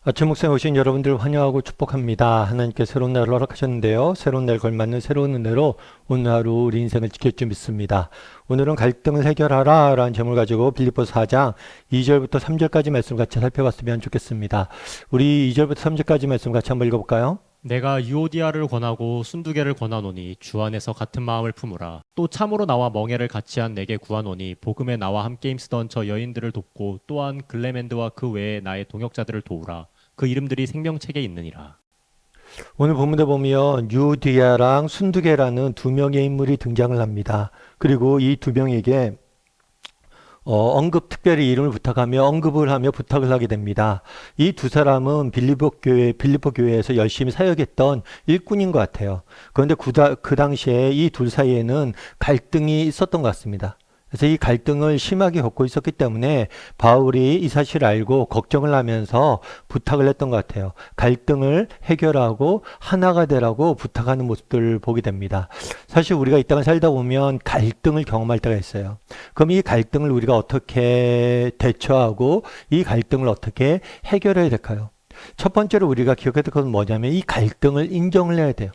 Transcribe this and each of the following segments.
아침 묵상에 오신 여러분들 환영하고 축복합니다. 하나님께 새로운 날을 허락하셨는데요. 새로운 날 걸맞는 새로운 은혜로 오늘 하루 우리 인생을 지킬 줄 믿습니다. 오늘은 갈등을 해결하라 라는 제목을 가지고 빌립보서 4장 2절부터 3절까지 말씀 같이 살펴봤으면 좋겠습니다. 우리 2절부터 3절까지 말씀 같이 한번 읽어볼까요? 내가 유오디아를 권하고 순두개를 권하노니 주 안에서 같은 마음을 품으라. 또 참으로 나와 멍에를 같이 한 내게 구하노니 복음에 나와 함께 힘쓰던 저 여인들을 돕고 또한 글레멘드와 그 외에 나의 동역자들을 도우라. 그 이름들이 생명책에 있느니라. 오늘 본문에 보면 유디아랑 순두개라는 두 명의 인물이 등장을 합니다. 그리고 이 두 명에게 특별히 이름을 부탁하며 언급을 하며 부탁을 하게 됩니다. 이 두 사람은 빌립보 교회에서 열심히 사역했던 일꾼인 것 같아요. 그런데 그 당시에 이 둘 사이에는 갈등이 있었던 것 같습니다. 그래서 이 갈등을 심하게 겪고 있었기 때문에 바울이 이 사실을 알고 걱정을 하면서 부탁을 했던 것 같아요. 갈등을 해결하고 하나가 되라고 부탁하는 모습들을 보게 됩니다. 사실 우리가 이 땅을 살다 보면 갈등을 경험할 때가 있어요. 그럼 이 갈등을 우리가 어떻게 대처하고 이 갈등을 어떻게 해결해야 될까요? 첫 번째로 우리가 기억해야 될 것은 뭐냐면 이 갈등을 인정을 해야 돼요.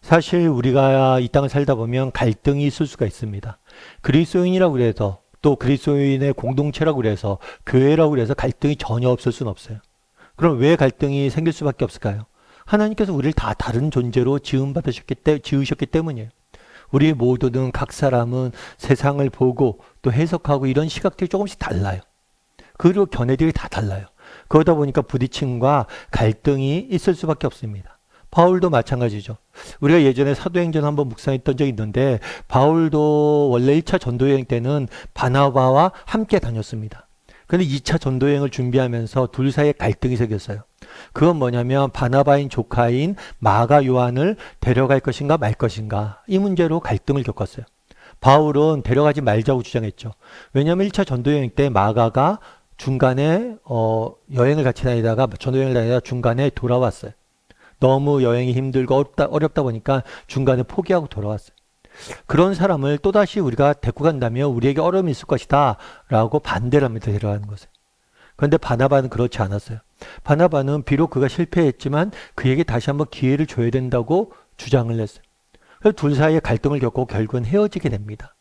사실 우리가 이 땅을 살다 보면 갈등이 있을 수가 있습니다. 그리스도인이라고 그래서 또 그리스도인의 공동체라고 그래서 교회라고 그래서 갈등이 전혀 없을 수는 없어요. 그럼 왜 갈등이 생길 수밖에 없을까요? 하나님께서 우리를 다 다른 존재로 지으셨기 때문이에요. 우리 모두는 각 사람은 세상을 보고 또 해석하고 이런 시각들이 조금씩 달라요. 그리고 견해들이 다 달라요. 그러다 보니까 부딪힘과 갈등이 있을 수밖에 없습니다. 바울도 마찬가지죠. 우리가 예전에 사도행전 한번 묵상했던 적이 있는데 바울도 원래 1차 전도여행 때는 바나바와 함께 다녔습니다. 그런데 2차 전도여행을 준비하면서 둘 사이에 갈등이 생겼어요. 그건 뭐냐면 바나바인 조카인 마가 요한을 데려갈 것인가 말 것인가 이 문제로 갈등을 겪었어요. 바울은 데려가지 말자고 주장했죠. 왜냐하면 1차 전도여행 때 마가가 중간에 전도여행을 다니다가 중간에 돌아왔어요. 너무 여행이 힘들고 어렵다 보니까 중간에 포기하고 돌아왔어요. 그런 사람을 또다시 우리가 데리고 간다면 우리에게 어려움이 있을 것이다 라고 반대를 합니다. 데려가는 것을. 그런데 바나바는 그렇지 않았어요. 바나바는 비록 그가 실패했지만 그에게 다시 한번 기회를 줘야 된다고 주장을 했어요. 그래서 둘 사이에 갈등을 겪고 결국은 헤어지게 됩니다.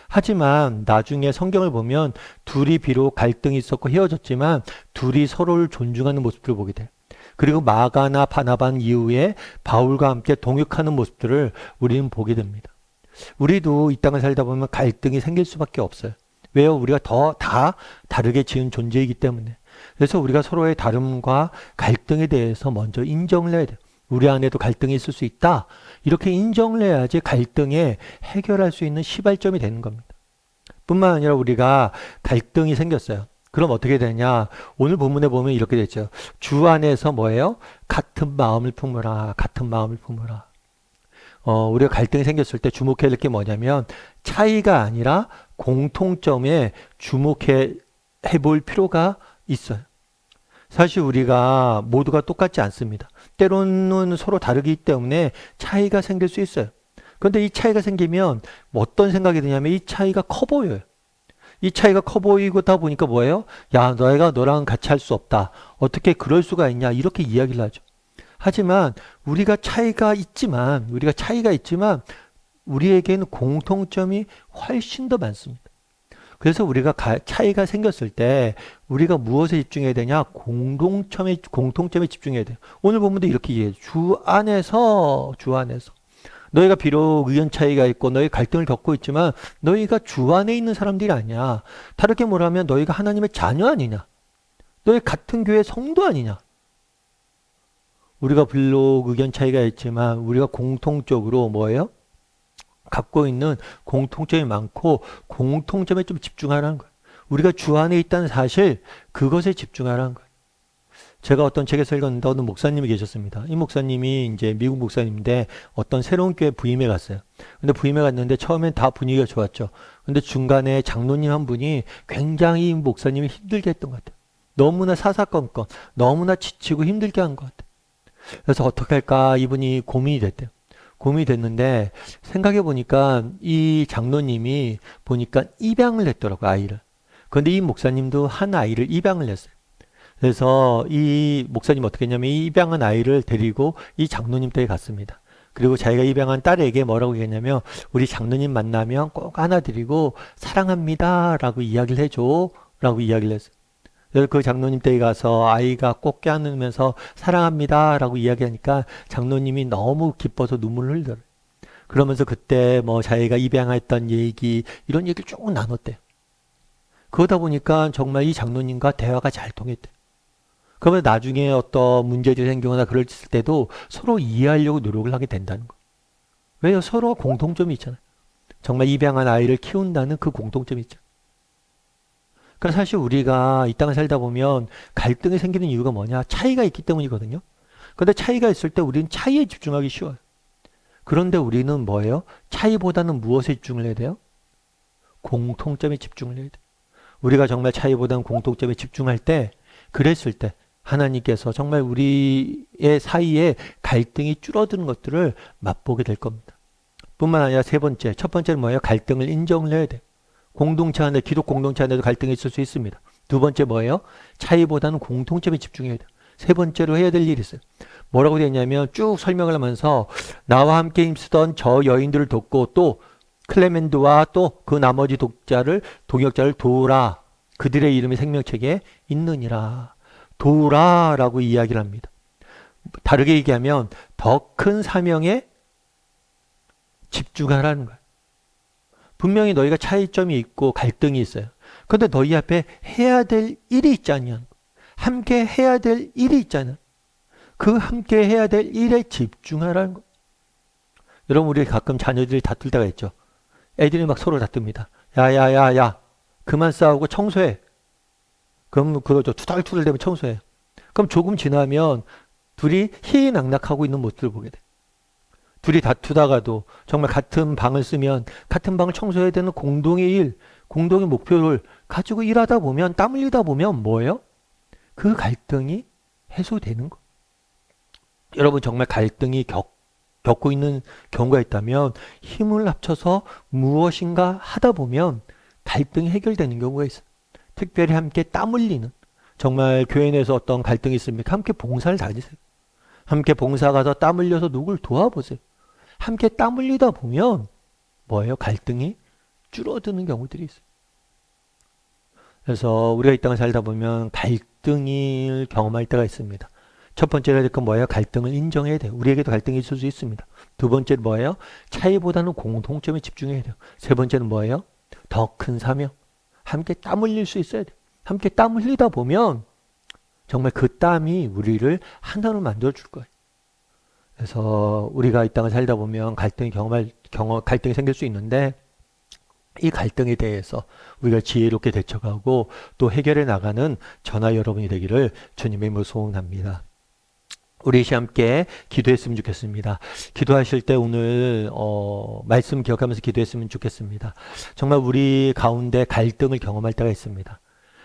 하지만 나중에 성경을 보면 둘이 비록 갈등이 있었고 헤어졌지만 둘이 서로를 존중하는 모습들을 보게 돼요. 그리고 마가나 바나바는 이후에 바울과 함께 동역하는 모습들을 우리는 보게 됩니다. 우리도 이 땅을 살다 보면 갈등이 생길 수밖에 없어요. 왜요? 우리가 다 다르게 지은 존재이기 때문에. 그래서 우리가 서로의 다름과 갈등에 대해서 먼저 인정을 해야 돼요. 우리 안에도 갈등이 있을 수 있다. 이렇게 인정을 해야지 갈등에 해결할 수 있는 시발점이 되는 겁니다. 뿐만 아니라 우리가 갈등이 생겼어요. 그럼 어떻게 되냐? 오늘 본문에 보면 이렇게 되죠. 주 안에서 뭐예요? 같은 마음을 품으라. 같은 마음을 품으라. 우리가 갈등이 생겼을 때 주목해야 될 게 뭐냐면 차이가 아니라 공통점에 주목해 볼 필요가 있어요. 사실 우리가 모두가 똑같지 않습니다. 때로는 서로 다르기 때문에 차이가 생길 수 있어요. 그런데 이 차이가 생기면 어떤 생각이 드냐면 이 차이가 커 보여요. 이 차이가 커 보이다 보니까 뭐예요? 야, 내가 너랑 같이 할 수 없다. 어떻게 그럴 수가 있냐? 이렇게 이야기를 하죠. 하지만 우리가 차이가 있지만 우리에게는 공통점이 훨씬 더 많습니다. 그래서 우리가 차이가 생겼을 때 우리가 무엇에 집중해야 되냐? 공통점에 집중해야 돼요. 오늘 본문도 이렇게 얘기해요. 주 안에서 너희가 비록 의견 차이가 있고 너희 갈등을 겪고 있지만 너희가 주 안에 있는 사람들이 아니야. 다르게 말하면 너희가 하나님의 자녀 아니냐. 너희 같은 교회 성도 아니냐. 우리가 비록 의견 차이가 있지만 우리가 공통적으로 뭐예요? 갖고 있는 공통점이 많고 공통점에 좀 집중하라는 거예요. 우리가 주 안에 있다는 사실 그것에 집중하라는 거예요. 제가 어떤 책에서 읽었는데 어느 목사님이 계셨습니다. 이 목사님이 이제 미국 목사님인데 어떤 새로운 교회 부임에 갔어요. 근데 부임에 갔는데 처음엔 다 분위기가 좋았죠. 근데 중간에 장로님 한 분이 굉장히 이 목사님이 힘들게 했던 것 같아요. 너무나 사사건건, 너무나 지치고 힘들게 한 것 같아요. 그래서 어떻게 할까 이분이 고민이 됐대요. 고민이 됐는데 생각해 보니까 이 장로님이 보니까 입양을 했더라고요, 아이를. 그런데 이 목사님도 한 아이를 입양을 했어요. 그래서 이 목사님 어떻게 했냐면 이 입양한 아이를 데리고 이 장로님 댁에 갔습니다. 그리고 자기가 입양한 딸에게 뭐라고 얘기했냐면 우리 장로님 만나면 꼭 안아드리고 사랑합니다 라고 이야기를 해줘 라고 이야기를 했어요. 그래서 그 장로님 댁에 가서 아이가 꼭 껴안으면서 사랑합니다 라고 이야기하니까 장로님이 너무 기뻐서 눈물을 흘려요. 그러면서 그때 뭐 자기가 입양했던 얘기 이런 얘기를 쭉 나눴대요. 그러다 보니까 정말 이 장로님과 대화가 잘 통했대요. 그러면 나중에 어떤 문제들이 생기거나 그럴 때도 서로 이해하려고 노력을 하게 된다는 거예요. 왜요? 서로 공통점이 있잖아요. 정말 입양한 아이를 키운다는 그 공통점이 있죠. 그러니까 사실 우리가 이 땅을 살다 보면 갈등이 생기는 이유가 뭐냐? 차이가 있기 때문이거든요. 그런데 차이가 있을 때 우리는 차이에 집중하기 쉬워요. 그런데 우리는 뭐예요? 차이보다는 무엇에 집중을 해야 돼요? 공통점에 집중을 해야 돼요. 우리가 정말 차이보다는 공통점에 집중할 때, 그랬을 때 하나님께서 정말 우리의 사이에 갈등이 줄어드는 것들을 맛보게 될 겁니다. 뿐만 아니라 세 번째, 첫 번째는 뭐예요? 갈등을 인정을 해야 돼요. 공동체 안에, 기독 공동체 안에도 갈등이 있을 수 있습니다. 두 번째 뭐예요? 차이보다는 공통점에 집중해야 돼요. 세 번째로 해야 될 일이 있어요. 뭐라고 되어 있냐면 쭉 설명을 하면서 나와 함께 힘쓰던 저 여인들을 돕고 또 클레멘드와 또 그 나머지 동역자를 도우라. 그들의 이름이 생명책에 있느니라. 도우라라고 이야기를 합니다. 다르게 얘기하면 더 큰 사명에 집중하라는 거예요. 분명히 너희가 차이점이 있고 갈등이 있어요. 그런데 너희 앞에 해야 될 일이 있잖냐. 함께 해야 될 일이 있잖아. 그 함께 해야 될 일에 집중하라는 거. 여러분 우리 가끔 자녀들이 다툴 때가 있죠. 애들이 막 서로 다툽니다. 야야야야 그만 싸우고 청소해. 그럼 그러죠. 투덜투덜 대면 청소해. 그럼 조금 지나면 둘이 희희낙낙하고 있는 모습을 보게 돼. 둘이 다투다가도 정말 같은 방을 쓰면 같은 방을 청소해야 되는 공동의 일, 공동의 목표를 가지고 일하다 보면 땀 흘리다 보면 뭐예요? 그 갈등이 해소되는 거. 여러분 정말 갈등이 겪고 있는 경우가 있다면 힘을 합쳐서 무엇인가 하다 보면 갈등이 해결되는 경우가 있어요. 특별히 함께 땀 흘리는 정말 교회 내에서 어떤 갈등이 있습니까? 함께 봉사를 다니세요. 함께 봉사 가서 땀 흘려서 누굴 도와보세요. 함께 땀 흘리다 보면 뭐예요? 갈등이 줄어드는 경우들이 있어요. 그래서 우리가 이 땅을 살다 보면 갈등을 경험할 때가 있습니다. 첫 번째로 해야 될 건 뭐예요? 갈등을 인정해야 돼요. 우리에게도 갈등이 있을 수 있습니다. 두 번째는 뭐예요? 차이보다는 공통점에 집중해야 돼요. 세 번째는 뭐예요? 더 큰 사명. 함께 땀 흘릴 수 있어야 돼요. 함께 땀 흘리다 보면 정말 그 땀이 우리를 하나로 만들어 줄 거예요. 그래서 우리가 이 땅을 살다 보면 갈등이 생길 수 있는데 이 갈등에 대해서 우리가 지혜롭게 대처하고 또 해결해 나가는 저나 여러분이 되기를 주님의 이름으로 소원합니다. 우리 함께 기도했으면 좋겠습니다. 기도하실 때 오늘 말씀 기억하면서 기도했으면 좋겠습니다. 정말 우리 가운데 갈등을 경험할 때가 있습니다.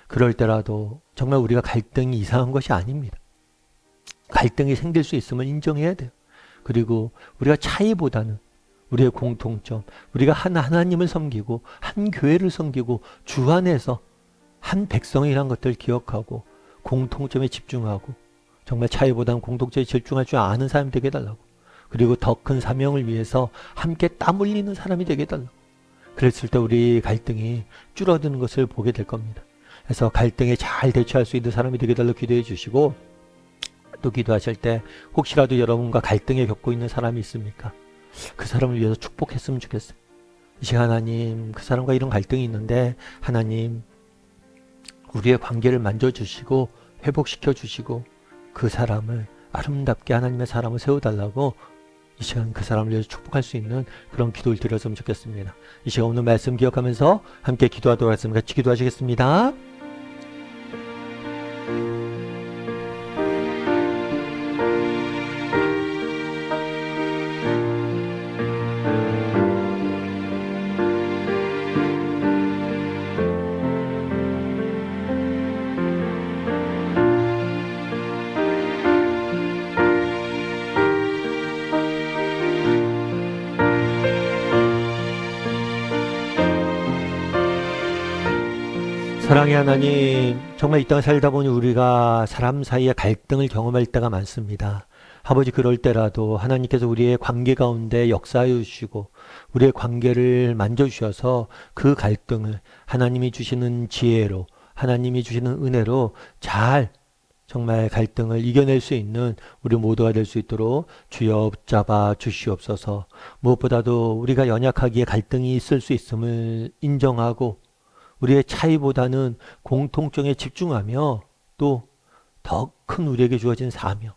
그럴 때라도 정말 우리가 갈등이 이상한 것이 아닙니다. 갈등이 생길 수 있음을 인정해야 돼요. 그리고 우리가 차이보다는 우리의 공통점, 우리가 하나님을 섬기고 한 교회를 섬기고 주 안에서 한 백성이라는 것들을 기억하고 공통점에 집중하고 정말 차이보다는 공동체에 집중할 줄 아는 사람이 되게 해달라고. 그리고 더 큰 사명을 위해서 함께 땀 흘리는 사람이 되게 해달라고. 그랬을 때 우리 갈등이 줄어드는 것을 보게 될 겁니다. 그래서 갈등에 잘 대처할 수 있는 사람이 되게 해달라고 기도해 주시고 또 기도하실 때 혹시라도 여러분과 갈등에 겪고 있는 사람이 있습니까? 그 사람을 위해서 축복했으면 좋겠어요. 이 시간 하나님 그 사람과 이런 갈등이 있는데 하나님 우리의 관계를 만져주시고 회복시켜 주시고 그 사람을 아름답게 하나님의 사람을 세워달라고 이 시간 그 사람을 위해서 축복할 수 있는 그런 기도를 드렸으면 좋겠습니다. 이 시간 오늘 말씀 기억하면서 함께 기도하도록 하겠습니다. 같이 기도하시겠습니다. 사랑의 하나님, 정말 이 땅 살다 보니 우리가 사람 사이에 갈등을 경험할 때가 많습니다. 아버지, 그럴 때라도 하나님께서 우리의 관계 가운데 역사해 주시고 우리의 관계를 만져주셔서 그 갈등을 하나님이 주시는 지혜로, 하나님이 주시는 은혜로 잘 정말 갈등을 이겨낼 수 있는 우리 모두가 될 수 있도록 주여 붙잡아 주시옵소서. 무엇보다도 우리가 연약하기에 갈등이 있을 수 있음을 인정하고 우리의 차이보다는 공통점에 집중하며 또 더 큰 우리에게 주어진 사명,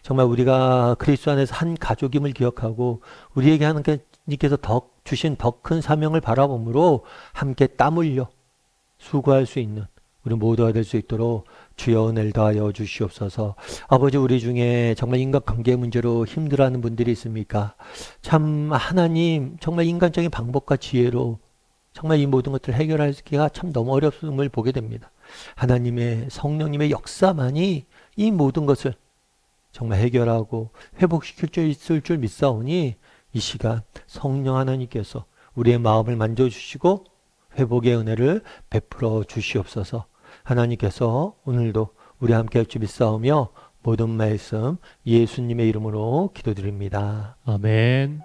정말 우리가 그리스도 안에서 한 가족임을 기억하고 우리에게 하나님께서 주신 더 큰 사명을 바라봄으로 함께 땀 흘려 수고할 수 있는 우리 모두가 될 수 있도록 주여 은혜를 더하여 주시옵소서. 아버지, 우리 중에 정말 인간관계 문제로 힘들어하는 분들이 있습니까? 참 하나님, 정말 인간적인 방법과 지혜로 정말 이 모든 것들을 해결하기가 참 너무 어려움을 보게 됩니다. 하나님의 성령님의 역사만이 이 모든 것을 정말 해결하고 회복시킬 수 있을 줄 믿사오니 이 시간 성령 하나님께서 우리의 마음을 만져주시고 회복의 은혜를 베풀어 주시옵소서. 하나님께서 오늘도 우리 함께 할 줄 믿사오며 모든 말씀 예수님의 이름으로 기도드립니다. 아멘.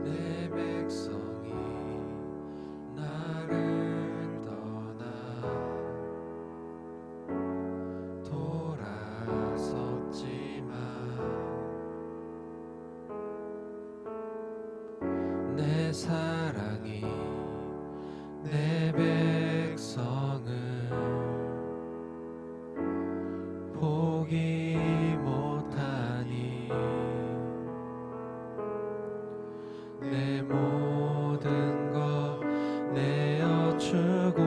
내 백성이 나를 떠나 돌아섰지만 내 사랑이 내 백성을 포기 못하니 내 모든 것 내어주고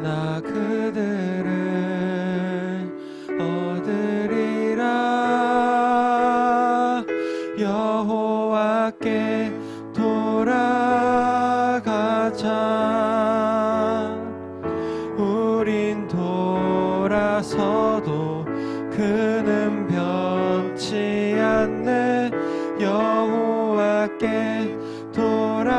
나 그들을 얻으리라. 여호와께 돌아가자. 우린 돌아서도 그는 변치 않네. 여호와께 돌아가자.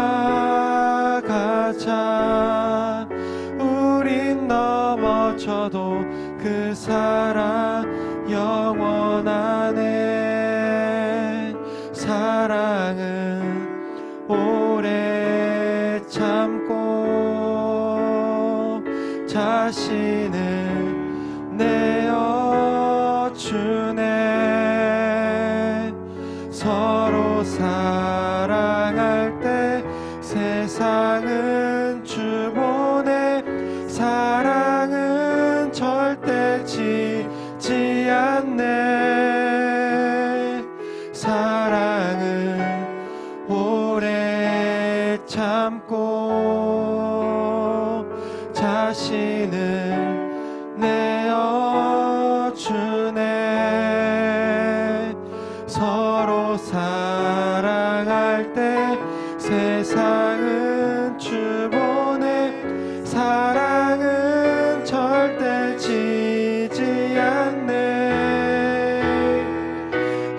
우린 넘어져도 그 사랑 영원하네. 사랑은 오래 참고 자신을 내어주네. 서로 사랑할 때 세상은 주보내. 사랑은 절대 지지 않네. 사랑은 오래 참고 자신을 내어주네. 서로 사랑할 때 세상은 주보내. 사랑은 절대 지지 않네.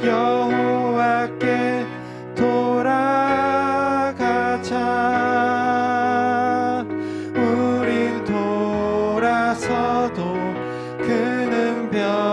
여호와께 돌아가자. 우린 돌아서도 그는 변